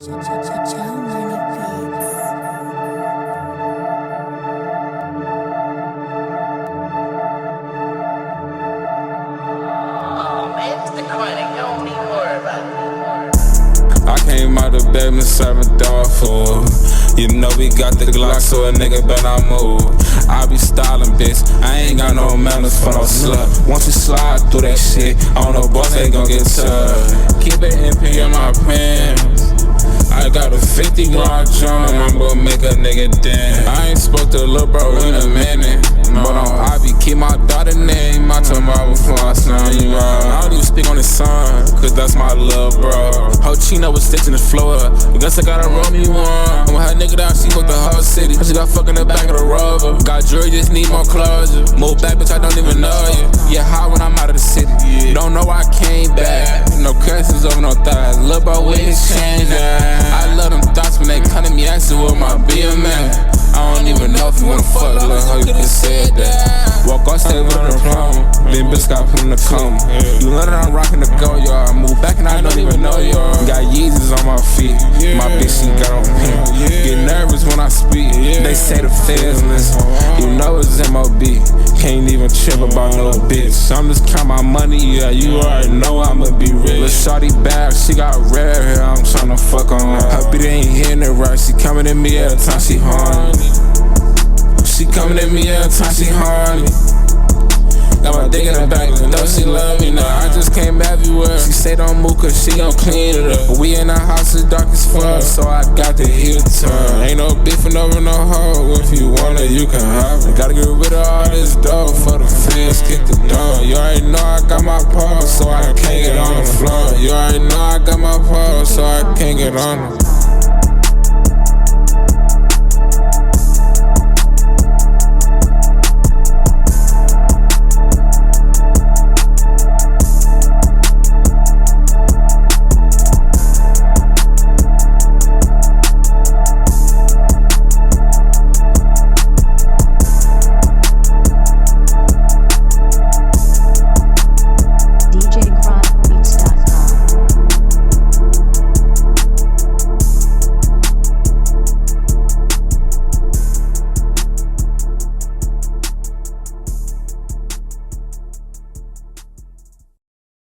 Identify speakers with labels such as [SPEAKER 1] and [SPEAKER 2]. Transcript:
[SPEAKER 1] I came out the bed and serving dog food. You know we got the Glock, so a nigga better not move. I be styling, bitch, I ain't got no manners for no slut. Once you slide through that shit, I don't know, boss ain't gon' get touched. Keep it MP in my pants. I got a 50 Glock drum, I'm gon' make a nigga dance. I ain't spoke to lil' bro in a minute, but on Ivy, keep my daughter name. I told my before I sign you out. I don't even speak on his son, cause that's my lil' bro. Ho Chino was stitching the floor up. Guess I gotta roll me one. When her nigga down, she fucked the whole city. She got fuck in the back of the Rover. Got jewelry, just need more closure. Move back, bitch, I don't even know you. Yeah, hot when I'm out of the city. Don't know I came back. No curses over no thighs. Lil' bro with his change. I love them thoughts when they come to me asking what my BMX. I don't even know if you wanna fuck, look how you can say that. Walk off stage with a diploma, then bitch got put in the coma. You learn that I'm rockin' the go yard. Move back and I don't even know y'all. Got Yeezys on my feet, my bitch she got on pimp. Get nervous when I speak, they say the feds listen. You know it's MOB, can't even trip about no bitch. I'm just count my money, yeah, you already know I'ma be rich. Lil' shawty bad, she got red hair, I'm tryna fuck on her. Her beat ain't hitting it right, she coming at me every time she horny. She coming at me every time she horny. Got my dick in the back, know she love me now. I just came everywhere. She say don't move cause she gon' clean it up. But we in our house, it's dark as fuck, so I got the heat turn. Ain't no beefing over no hoe. If you want it, you can have it. Gotta get rid of all this dough for the feds kick the door. You already know I got my paws, so I can't get on the floor. You already know I got my paws, so I can't get on it.